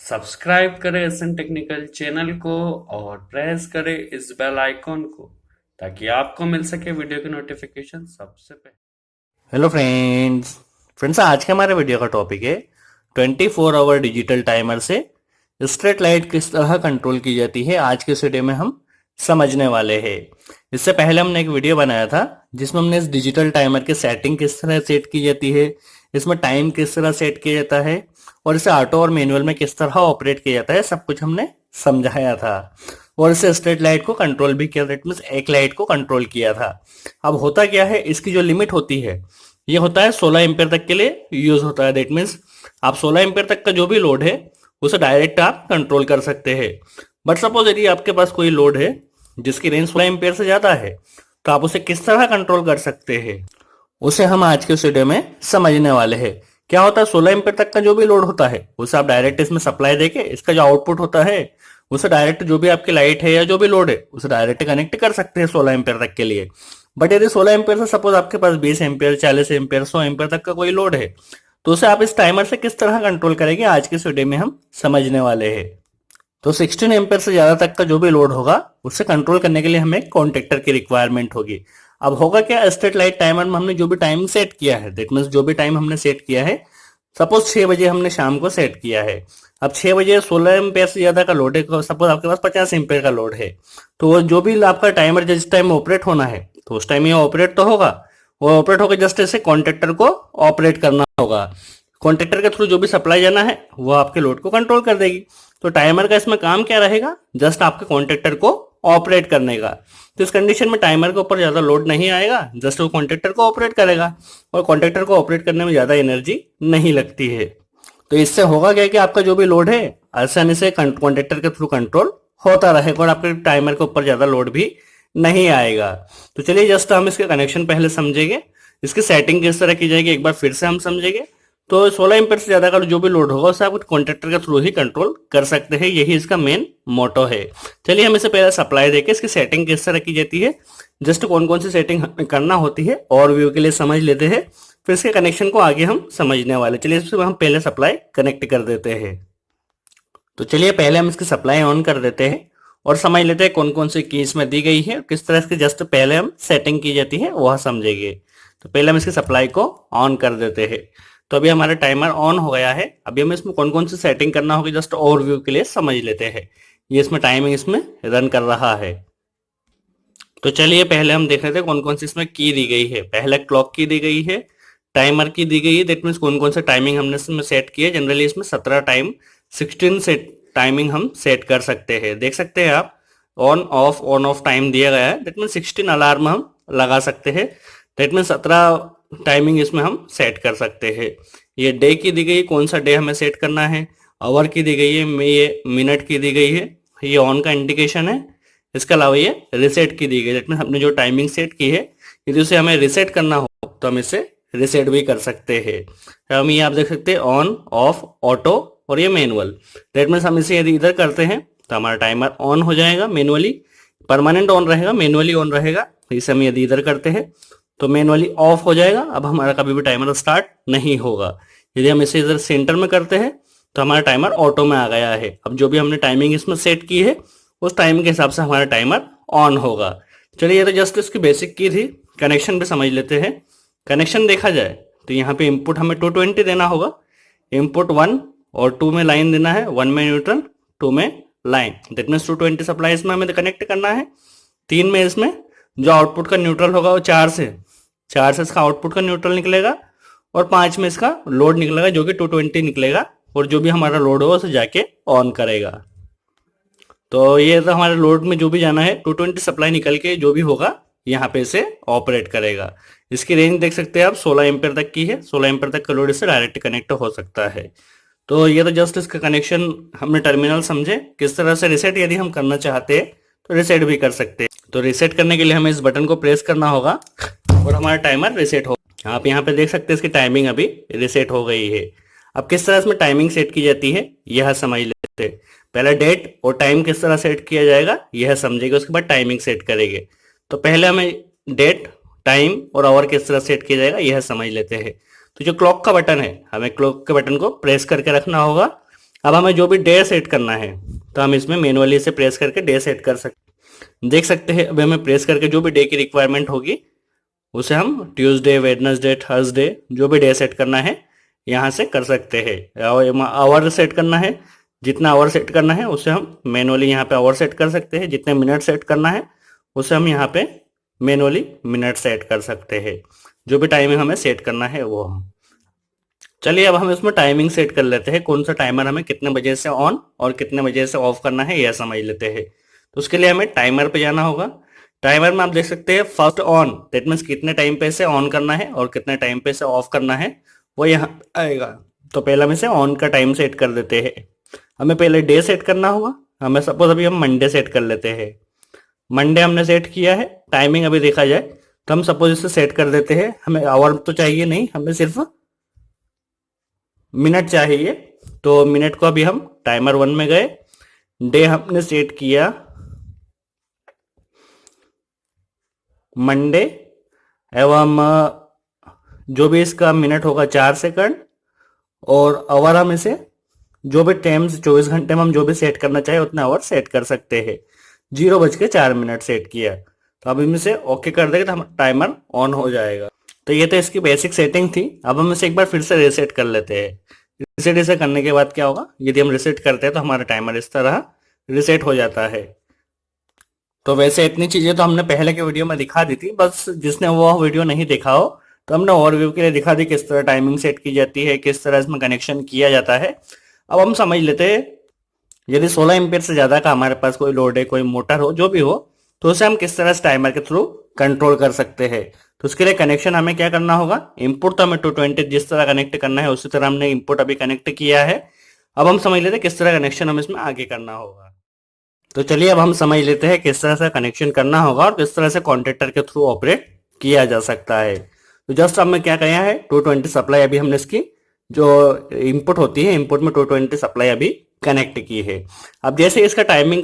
Subscribe करें SN technical channel को और प्रेस करें इस बेल आइकॉन को ताकि आपको मिल सके वीडियो की नोटिफिकेशन सबसे पहले। हेलो फ्रेंड्स आज के हमारे वीडियो का टॉपिक है 24 आवर डिजिटल टाइमर से स्ट्रेट लाइट किस तरह कंट्रोल की जाती है। आज के इस वीडियो में हम समझने वाले हैं। इससे पहले हमने एक वीडियो बनाया था जिसमें हमने इस डिजिटल टाइमर की सेटिंग किस तरह सेट की जाती है, इसमें टाइम किस तरह सेट किया जाता है और इसे ऑटो और मैनुअल में किस तरह ऑपरेट किया जाता है, सब कुछ हमने समझाया था। और इसे स्ट्रेट लाइट को कंट्रोल भी किया, दैट मीन्स एक लाइट को कंट्रोल किया था। अब होता क्या है, इसकी जो लिमिट होती है ये होता है 16 एम्पियर तक के लिए यूज होता है। दैट मीन्स आप 16 एम्पियर तक का जो भी लोड है उसे डायरेक्ट आप कंट्रोल कर सकते हैं। बट सपोज यदि आपके पास कोई लोड है जिसकी रेंज 16 एम्पियर से ज्यादा है तो आप उसे किस तरह कंट्रोल कर सकते हैं, उसे हम आज के इस वीडियो में समझने वाले हैं। क्या होता है, 16 एम्पियर तक का जो भी लोड होता है उसे आप डायरेक्ट इसमें सप्लाई देके इसका जो आउटपुट होता है उसे डायरेक्ट जो भी आपकी लाइट है या जो भी लोड है उसे डायरेक्ट कनेक्ट कर सकते हैं 16 एम्पियर तक के लिए। बट यदि 16 एम्पियर से सपोज आपके पास 20 एम्पियर, 40 एम्पियर, 100 एम्पियर तक का कोई लोड है तो उसे आप इस टाइमर से किस तरह कंट्रोल करेंगे, आज के इस वीडियो में हम समझने वाले हैं। तो 16 एम्पियर से ज्यादा तक का जो भी लोड होगा उससे कंट्रोल करने के लिए हमें कॉन्टेक्टर की रिक्वायरमेंट होगी। अब होगा क्या, स्ट्रेट लाइट टाइमर में हमने जो भी टाइम सेट किया है, दैट मीन्स जो भी टाइम हमने सेट किया है, सपोज 6 बजे हमने शाम को सेट किया है। अब 6 बजे 16 एम्पियर से ज्यादा का लोड है, सपोज आपके पास 50 एम्पियर का लोड है, तो वो जो भी आपका टाइमर जिस टाइम ऑपरेट होना है तो उस टाइम ये ऑपरेट तो होगा। वो ऑपरेट होकर जस्ट ऐसे कॉन्टेक्टर को ऑपरेट करना होगा। कॉन्टेक्टर के थ्रू जो भी सप्लाई जाना है वो आपके लोड को कंट्रोल कर देगी। तो टाइमर का इसमें काम क्या रहेगा, जस्ट आपके कॉन्टेक्टर को ऑपरेट करने का। तो इस कंडीशन में टाइमर के ऊपर ज्यादा लोड नहीं आएगा, जस्ट वो कॉन्टेक्टर को ऑपरेट करेगा और कॉन्टेक्टर को ऑपरेट करने में ज्यादा एनर्जी नहीं लगती है। तो इससे होगा क्या कि आपका जो भी लोड है आसानी से कॉन्टेक्टर के थ्रू कंट्रोल होता रहेगा और आपके टाइमर के ऊपर ज्यादा लोड भी नहीं आएगा। तो चलिए जस्ट हम इसके कनेक्शन पहले समझेंगे, इसकी सेटिंग किस तरह की जाएगी एक बार फिर से हम समझेंगे। तो 16 एम्पियर से ज्यादा का जो भी लोड होगा उसे आप कॉन्ट्रैक्टर के थ्रू ही कंट्रोल कर सकते हैं, यही इसका मेन मोटो है। चलिए हम इसे पहले सप्लाई देके इसकी सेटिंग किस तरह की जाती है, जस्ट कौन कौन सी सेटिंग हमें करना होती है और व्यू के लिए समझ लेते हैं, फिर इसके कनेक्शन को आगे हम समझने वाले। चलिए इसमें हम पहले सप्लाई कनेक्ट कर देते हैं। तो चलिए पहले हम इसकी सप्लाई ऑन कर देते हैं और समझ लेते हैं कौन कौन सी की इसमें दी गई है, किस तरह इसकी जस्ट पहले हम सेटिंग की जाती है वह समझेंगे। तो पहले हम इसकी सप्लाई को ऑन कर देते हैं। तो अभी हमारा टाइमर ऑन हो गया है। अभी हमें इसमें कौन कौन सी सेटिंग करना होगी जस्ट ओवरव्यू के लिए समझ लेते हैं। ये इसमें टाइमिंग इसमें रन कर रहा है। तो चलिए पहले हम देख लेते हैं कौन कौन सी इसमें की दी गई है। पहले क्लॉक की दी गई है, टाइमर की दी गई है, दैट मीन्स कौन कौन से टाइमिंग हमने इसमें सेट की है। जनरली इसमें 17 टाइम 16 से टाइमिंग हम सेट कर सकते हैं। देख सकते हैं आप ऑन ऑफ टाइम दिया गया है, दैट मीन्स 16 अलार्म हम लगा सकते हैं। दैट मीन्स 17 टाइमिंग इसमें हम सेट कर सकते हैं। ये डे की दी गई, कौन सा डे हमें सेट करना है। आवर की दी गई है, ये मिनट की दी गई है, ये ऑन का इंडिकेशन है। इसके अलावा ये रिसेट की दी गई, दैट मीन्स हमने जो टाइमिंग सेट की है यदि उसे हमें रिसेट करना हो तो हम इसे रिसेट भी कर सकते हैं। हम ये आप देख सकते हैं ऑन ऑफ ऑटो और ये मैनुअल। दैट मीन्स हम इसे यदि इधर करते हैं तो हमारा टाइमर ऑन हो जाएगा, मैनुअली परमानेंट ऑन रहेगा, मैनुअली ऑन रहेगा। इसे हम यदि इधर करते हैं तो मैनुअली ऑफ हो जाएगा, अब हमारा कभी भी टाइमर स्टार्ट नहीं होगा। यदि हम इसे इधर सेंटर में करते हैं तो हमारा टाइमर ऑटो में आ गया है। अब जो भी हमने टाइमिंग इसमें सेट की है उस टाइम के हिसाब से हमारा टाइमर ऑन होगा। चलिए ये तो जस्ट इसकी बेसिक की थी। कनेक्शन भी समझ लेते हैं। कनेक्शन देखा जाए तो यहाँ पे इनपुट हमें 220 देना होगा। इनपुट 1 और 2 में लाइन देना है, 1 में न्यूट्रल 2 में लाइन, दैट मीन्स 220 सप्लाई इसमें हमें कनेक्ट करना है। 3 में इसमें जो आउटपुट का न्यूट्रल होगा वो 4 से इसका आउटपुट का न्यूट्रल निकलेगा और 5 में इसका लोड निकलेगा जो कि 220 निकलेगा और जो भी हमारा लोड होगा उसे जाके ऑन करेगा। तो ये तो हमारे लोड में जो भी जाना है 220 सप्लाई निकल के जो भी होगा यहाँ पे इसे ऑपरेट करेगा। इसकी रेंज देख सकते हैं आप 16 एम्पियर तक की है, 16 एम्पियर तक का लोड इससे डायरेक्ट कनेक्ट हो सकता है। तो ये तो जस्ट इसका कनेक्शन हमने टर्मिनल समझे। किस तरह से रिसेट यदि हम करना चाहते हैं तो रिसेट भी कर सकते हैं। तो रिसेट करने के लिए हमें इस बटन को प्रेस करना होगा और हमारा टाइमर रिसेट हो। आप यहाँ पे देख सकते हैं इसकी टाइमिंग अभी रिसेट हो गई है। अब किस तरह इसमें टाइमिंग सेट की जाती है यह समझ लेते हैं। पहले डेट और टाइम किस तरह सेट किया जाएगा यह समझेंगे, उसके बाद टाइमिंग सेट करेंगे। तो पहले हमें डेट, टाइम और आवर किस तरह सेट किया जाएगा यह समझ लेते हैं। तो जो क्लॉक का बटन है हमें क्लॉक के बटन को प्रेस करके रखना होगा। अब हमें जो भी डे सेट करना है तो हम इसमें मैनुअली से प्रेस करके डे सेट कर सकते, देख सकते हैं। अभी हमें प्रेस करके जो भी डे की रिक्वायरमेंट होगी उसे हम ट्यूसडे, वेडनेसडे, थर्सडे, जो भी डे सेट करना है यहाँ से कर सकते हैं। आवर सेट करना है, जितना आवर सेट करना है उसे हम मैनुअली यहाँ पे आवर सेट कर सकते हैं। जितने मिनट सेट करना है उसे हम यहाँ पे मैनुअली मिनट सेट कर सकते हैं। जो भी टाइमिंग हमें सेट करना है वो हम, चलिए अब हम इसमें टाइमिंग सेट कर लेते हैं। कौन सा टाइमर हमें कितने बजे से ऑन और कितने बजे से ऑफ करना है यह समझ लेते हैं। तो उसके लिए हमें टाइमर पे जाना होगा। टाइमर में आप देख सकते हैं फर्स्ट ऑन, दैट मीन्स कितने टाइम पे से ऑन करना है और कितने टाइम पे से ऑफ करना है वो यहाँ आएगा। तो पहले हम इसे ऑन का टाइम सेट कर देते हैं। हमें पहले डे सेट करना होगा। हमें सपोज अभी हम मंडे सेट कर लेते हैं। मंडे हमने सेट किया है। टाइमिंग अभी देखा जाए तो हम सपोज इसे सेट कर देते हैं। हमें आवर तो चाहिए नहीं, हमें सिर्फ मिनट चाहिए। तो मिनट को अभी हम टाइमर 1 में गए, डे हमने सेट किया मंडे, एवं जो भी इसका मिनट होगा 4 सेकंड, और आवर हम इसे जो भी टाइम 24 घंटे में हम जो भी सेट करना चाहे उतना आवर सेट कर सकते हैं। 0:04 सेट किया तो अब हम इसे ओके कर देंगे तो हम टाइमर ऑन हो जाएगा। तो ये तो इसकी बेसिक सेटिंग थी। अब हम इसे एक बार फिर से रीसेट कर लेते हैं। रीसेट इसे करने के बाद क्या होगा, यदि हम रीसेट करते हैं तो हमारा टाइमर इस तरह रीसेट हो जाता है। तो वैसे इतनी चीजें तो हमने पहले के वीडियो में दिखा दी थी, बस जिसने वो वीडियो नहीं देखा हो तो हमने ओवरव्यू के लिए दिखा दी किस तरह टाइमिंग सेट की जाती है, किस तरह इसमें कनेक्शन किया जाता है। अब हम समझ लेते हैं, यदि 16 एम्पियर से ज्यादा का हमारे पास कोई लोड है, कोई मोटर हो, जो भी हो, तो उसे हम किस तरह से टाइमर के थ्रू कंट्रोल कर सकते हैं। तो उसके लिए कनेक्शन हमें क्या करना होगा, इनपुट तो हमें 220 जिस तरह कनेक्ट करना है उसी तरह हमने इनपुट अभी कनेक्ट किया है। अब हम समझ लेते हैं किस तरह कनेक्शन हमें इसमें आगे करना होगा। तो चलिए अब हम समझ लेते हैं किस तरह से कनेक्शन करना होगा और किस तरह से कॉन्टेक्टर के थ्रू ऑपरेट किया जा सकता है। तो जस्ट हमने क्या किया है, 220 सप्लाई अभी हमने इसकी जो इनपुट होती है, इनपुट में 220 सप्लाई अभी कनेक्ट की है। अब जैसे इसका टाइमर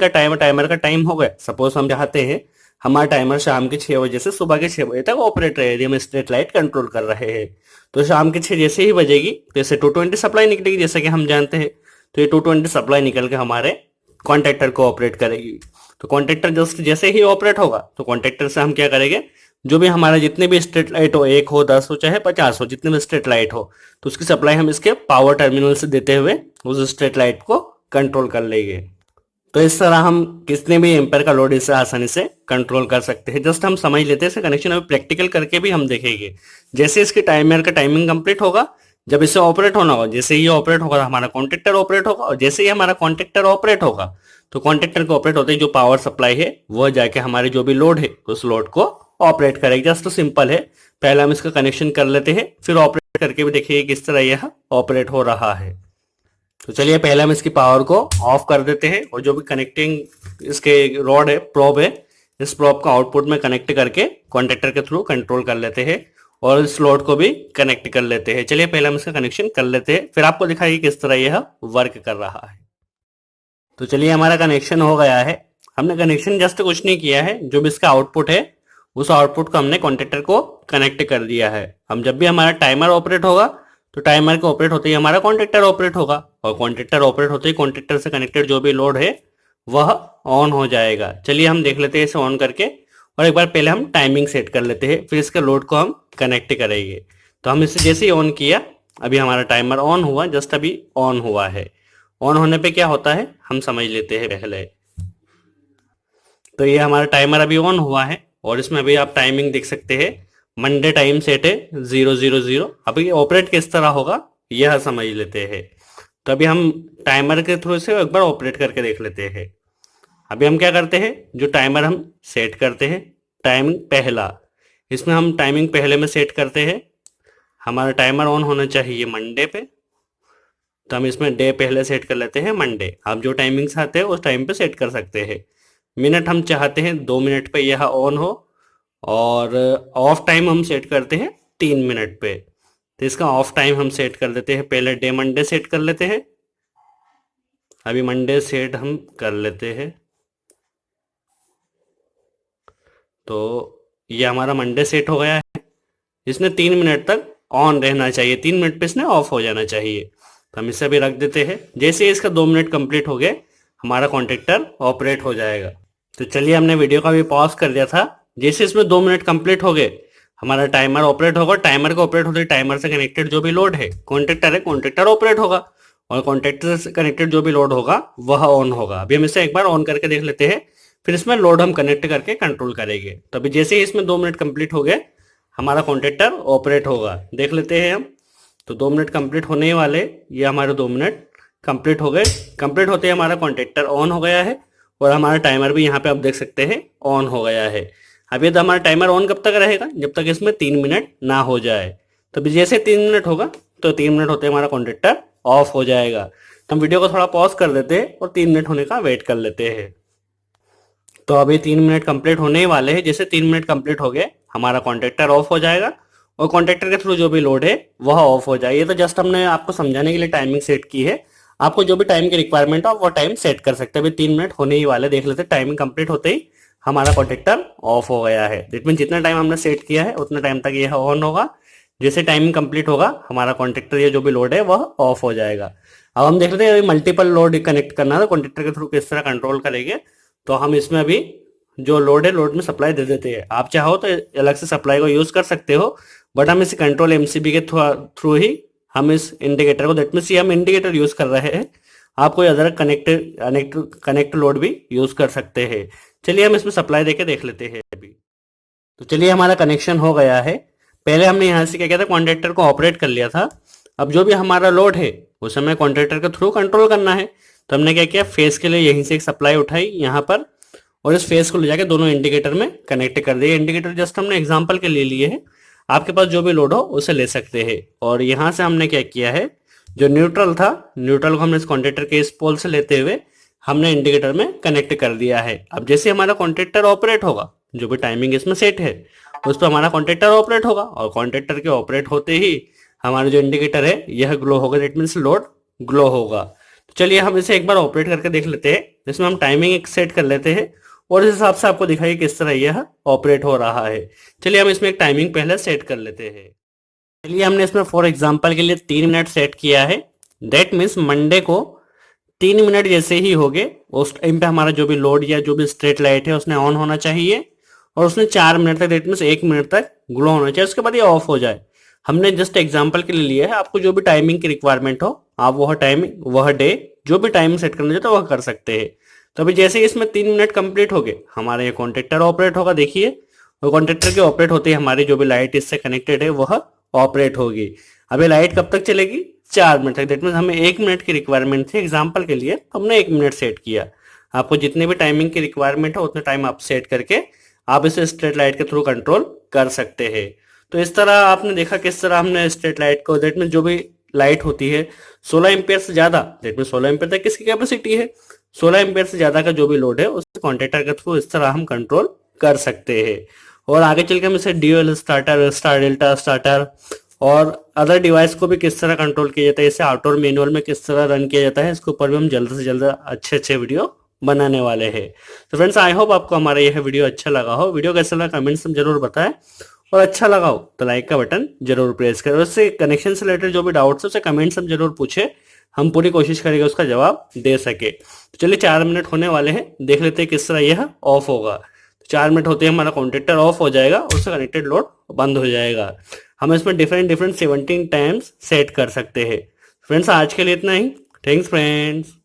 का टाइम हो गया, सपोज हम चाहते हैं हमारा टाइमर शाम के 6 बजे से सुबह के 6 बजे तक ऑपरेट रहे, यदि हम स्ट्रीट लाइट कंट्रोल कर रहे हैं। तो शाम के 6 जैसे ही बजेगी तो जैसे 220 सप्लाई निकलेगी, जैसे कि हम जानते हैं। तो ये 220 सप्लाई निकल के हमारे कॉन्ट्रैक्टर को ऑपरेट करेगी। तो कॉन्ट्रैक्टर जस्ट जैसे ही ऑपरेट होगा तो कॉन्ट्रैक्टर से हम क्या करेंगे, जो भी हमारा जितने भी स्ट्रीट लाइट हो, 1 हो, 10 हो, चाहे 50 हो, जितने भी स्ट्रीट लाइट हो, तो उसकी सप्लाई हम इसके पावर टर्मिनल से देते हुए उस स्ट्रीट लाइट को कंट्रोल कर लेंगे। तो इस तरह हम कितने भी एम्पेयर का लोड इसे आसानी से कंट्रोल कर सकते हैं। जस्ट हम समझ लेते हैं इसे कनेक्शन, अभी प्रैक्टिकल करके भी हम देखेंगे। जैसे इसके टाइमर का टाइमिंग कंप्लीट होगा, जब इसे ऑपरेट होना होगा, जैसे ये ऑपरेट होगा हमारा कॉन्ट्रैक्टर ऑपरेट होगा, और जैसे ही हमारा कॉन्ट्रैक्टर ऑपरेट होगा तो कॉन्ट्रैक्टर को ऑपरेट होते ही जो पावर सप्लाई है वह जाके हमारे जो भी लोड है उस लोड को ऑपरेट करेगी। जस्ट तो सिंपल है। पहले हम इसका कनेक्शन कर लेते हैं, फिर ऑपरेट करके भी देखिए किस तरह यह ऑपरेट हो रहा है। तो चलिए पहले हम इसकी पावर को ऑफ कर देते हैं और जो भी कनेक्टिंग इसके रॉड है, प्रोब है, इस प्रोब को आउटपुट में कनेक्ट करके कॉन्ट्रैक्टर के थ्रू कंट्रोल कर लेते हैं और इस लोड को भी कनेक्ट कर लेते हैं। चलिए पहले हम इसका कनेक्शन कर लेते हैं, फिर आपको दिखाइए किस तरह यह वर्क कर रहा है। तो चलिए हमारा कनेक्शन हो गया है। हमने कनेक्शन जस्ट कुछ नहीं किया है, जो भी इसका आउटपुट है उस आउटपुट को हमने कॉन्ट्रैक्टर को कनेक्ट कर दिया है। हम जब भी हमारा टाइमर ऑपरेट होगा तो टाइमर के ऑपरेट होते ही हमारा कॉन्ट्रैक्टर ऑपरेट होगा, और कॉन्ट्रैक्टर ऑपरेट होते ही कॉन्ट्रैक्टर से कनेक्टेड जो भी लोड है वह ऑन हो जाएगा। चलिए हम देख लेते हैं इसे ऑन करके, और एक बार पहले हम टाइमिंग सेट कर लेते हैं, फिर इसके लोड को हम कनेक्ट करेंगे। तो हम इसे जैसे ही ऑन किया, अभी हमारा टाइमर ऑन हुआ, जस्ट अभी ऑन हुआ है। ऑन होने पे क्या होता है हम समझ लेते हैं पहले। तो ये हमारा टाइमर अभी ऑन हुआ है और इसमें अभी आप टाइमिंग देख सकते हैं, मंडे टाइम सेट है 000। अभी ऑपरेट किस तरह होगा यह समझ लेते हैं। तो अभी हम टाइमर के थ्रू से एक बार ऑपरेट करके देख लेते हैं। अभी हम क्या करते हैं, जो टाइमर हम सेट करते हैं टाइमिंग पहला, इसमें हम टाइमिंग पहले में सेट करते हैं। हमारा टाइमर ऑन होना चाहिए मंडे पे, तो हम इसमें डे पहले सेट कर लेते हैं मंडे। आप जो टाइमिंग चाहते हैं उस टाइम पे सेट कर सकते हैं। मिनट हम चाहते हैं 2 मिनट पे यह ऑन हो, और ऑफ टाइम हम सेट करते हैं 3 मिनट पे। तो इसका ऑफ टाइम हम सेट कर देते हैं, पहले डे मंडे सेट कर लेते हैं। अभी मंडे सेट हम कर लेते हैं। तो ये हमारा मंडे सेट हो गया है। इसने 3 मिनट तक ऑन रहना चाहिए, 3 मिनट पे इसने ऑफ हो जाना चाहिए। तो हम इसे अभी रख देते हैं। जैसे ही इसका 2 मिनट कंप्लीट हो गए हमारा कॉन्ट्रैक्टर ऑपरेट हो जाएगा। तो चलिए हमने वीडियो का भी पॉज कर दिया था। जैसे इसमें 2 मिनट कंप्लीट हो गए हमारा टाइमर ऑपरेट होगा। टाइमर को ऑपरेट होते टाइमर से कनेक्टेड जो भी लोड है कॉन्ट्रैक्टर है, कॉन्ट्रैक्टर ऑपरेट होगा और कॉन्ट्रैक्टर से कनेक्टेड जो भी लोड होगा वह ऑन होगा। अभी हम इसे एक बार ऑन करके देख लेते हैं, फिर इसमें लोड हम कनेक्ट करके कंट्रोल करेंगे। तो अभी जैसे ही इसमें 2 मिनट कंप्लीट हो गए हमारा कॉन्ट्रैक्टर ऑपरेट होगा। देख लेते हैं हम। तो 2 मिनट कंप्लीट होने ही वाले, ये हमारे 2 मिनट कंप्लीट हो गए। कंप्लीट होते ही हमारा कॉन्ट्रैक्टर ऑन हो गया है और हमारा टाइमर भी यहाँ पे आप देख सकते हैं ऑन हो गया है। अब ये तो हमारा टाइमर ऑन कब तक रहेगा, जब तक इसमें 3 मिनट ना हो जाए। तो अभी जैसे 3 मिनट होगा तो 3 मिनट होते हमारा कॉन्ट्रैक्टर ऑफ हो जाएगा। तो हम वीडियो को थोड़ा पॉज कर देते हैं और 3 मिनट होने का वेट कर लेते हैं। तो अभी 3 मिनट कंप्लीट होने ही वाले हैं। जैसे 3 मिनट कंप्लीट हो गए हमारा कॉन्ट्रैक्टर ऑफ हो जाएगा और कॉन्ट्रैक्टर के थ्रू जो भी लोड है वह ऑफ हो जाए। ये तो जस्ट हमने आपको समझाने के लिए टाइमिंग सेट की है। आपको जो भी टाइम की रिक्वायरमेंट हो वो टाइम सेट कर सकते हैं। अभी 3 मिनट होने ही वाले, देख लेते हैं। टाइमिंग कंप्लीट होते ही हमारा कॉन्ट्रैक्टर ऑफ हो गया है। दैट मीन जितना टाइम हमने सेट किया है उतना टाइम तक यह ऑन होगा। जैसे टाइमिंग कंप्लीट होगा हमारा कॉन्ट्रैक्टर ये जो भी लोड है वह ऑफ हो जाएगा। अब हम देख लेते हैं मल्टीपल लोड कनेक्ट करना है कॉन्ट्रैक्टर के थ्रू किस तरह कंट्रोल करेंगे। तो हम इसमें अभी जो लोड है लोड में सप्लाई दे देते हैं। आप चाहो तो अलग से सप्लाई को यूज कर सकते हो, बट हम इस कंट्रोल एमसीबी के थ्रू ही हम इस इंडिकेटर को, दैट मीन्स ये हम इंडिकेटर यूज कर रहे हैं। आप कोई अदर कनेक्ट लोड भी यूज कर सकते हैं। चलिए हम इसमें सप्लाई देके देख लेते हैं अभी। तो चलिए हमारा कनेक्शन हो गया है। पहले हमने यहाँ से क्या किया था, कॉन्ट्रैक्टर को ऑपरेट कर लिया था। अब जो भी हमारा लोड है उसे हमें कॉन्ट्रैक्टर के थ्रू कंट्रोल करना है। तो हमने क्या किया, फेस के लिए यहीं से एक सप्लाई उठाई यहाँ पर और इस फेस को ले जाके दोनों इंडिकेटर में कनेक्ट कर दिए। इंडिकेटर जस्ट हमने एग्जांपल के लिए लिए है, आपके पास जो भी लोड हो उसे ले सकते हैं। और यहाँ से हमने क्या किया है, जो न्यूट्रल था, न्यूट्रल को हमने इस कॉन्ट्रैक्टर के इस पोल से लेते हुए हमने इंडिकेटर में कनेक्ट कर दिया है। अब जैसे हमारा कॉन्ट्रैक्टर ऑपरेट होगा, जो भी टाइमिंग इसमें सेट है उस पर हमारा कॉन्ट्रैक्टर ऑपरेट होगा और कॉन्ट्रैक्टर के ऑपरेट होते ही हमारा जो इंडिकेटर है यह ग्लो होगा, दैट मीन्स लोड ग्लो होगा। तो चलिए हम इसे एक बार ऑपरेट करके देख लेते हैं। इसमें हम टाइमिंग एक सेट कर लेते हैं और इस हिसाब से आपको दिखाइए किस तरह यह ऑपरेट हो रहा है। चलिए हम इसमें एक टाइमिंग पहले सेट कर लेते हैं। चलिए हमने इसमें फॉर एग्जांपल के लिए 3 मिनट सेट किया है। दैट मीन्स मंडे को 3 मिनट जैसे ही हो गए उस टाइम पे हमारा जो भी लोड या जो भी स्ट्रेट लाइट है उसने ऑन होना चाहिए और उसने 4 मिनट तक, दैट मीन्स 1 मिनट तक ग्लो होना चाहिए, उसके बाद ये ऑफ हो जाए। हमने जस्ट एग्जाम्पल के लिए लिया है। आपको जो भी टाइमिंग की रिक्वायरमेंट हो आप वह टाइमिंग वह डे जो भी टाइम सेट करना चाहते हो वह कर सकते हैं। तो अभी जैसे ही इसमें 3 मिनट कंप्लीट हो गए हमारा ये कॉन्ट्रैक्टर ऑपरेट होगा। देखिए और कॉन्ट्रैक्टर के ऑपरेट होते ही हमारी जो भी लाइट इससे कनेक्टेड है वह ऑपरेट होगी। अब ये लाइट कब तक चलेगी, 4 मिनट तक। दैट मीन्स हमें 1 मिनट की रिक्वायरमेंट थी एग्जाम्पल के लिए, हमने 1 मिनट सेट किया। आपको जितने भी टाइमिंग की रिक्वायरमेंट है उतने टाइम आप सेट करके आप इसे स्ट्रेट लाइट के थ्रू कंट्रोल कर सकते हैं। तो इस तरह आपने देखा किस तरह हमने स्ट्रेट लाइट को, दैट मीन्स जो भी लाइट होती है 16 एम्पियर से ज्यादा, दैट मीन्स 16 एम्पियर तक किसकी कैपेसिटी है, 16 एम्पियर से ज्यादा का जो भी लोड है उसे कॉन्ट्रैक्टर के थ्रू इस तरह हम कंट्रोल कर सकते हैं। और आगे चल के हम इसे dual starter, star delta starter और अदर डिवाइस को भी किस तरह कंट्रोल किया जाता है, इसे आउटडोर मैनुअल में किस तरह रन किया जाता है, इसके ऊपर भी हम जल्द से जल्द अच्छे वीडियो बनाने वाले हैं। तो फ्रेंड्स आई होप आपको हमारा यह वीडियो अच्छा लगा हो। वीडियो कैसा लगा कमेंट्स में जरूर बताएं और अच्छा लगा हो तो लाइक का बटन जरूर प्रेस करें। उससे कनेक्शन से रिलेटेड जो भी डाउट्स है उसे कमेंट्स में जरूर पूछे, हम पूरी कोशिश करेंगे उसका जवाब दे सके। तो चलिए 4 मिनट होने वाले हैं, देख लेते हैं किस तरह यह ऑफ होगा। 4 मिनट होते ही हमारा कॉन्ट्रैक्टर ऑफ हो जाएगा, उससे कनेक्टेड लोड बंद हो जाएगा। हम इसमें डिफरेंट 17 टाइम्स सेट कर सकते हैं। फ्रेंड्स आज के लिए इतना ही। Thanks friends.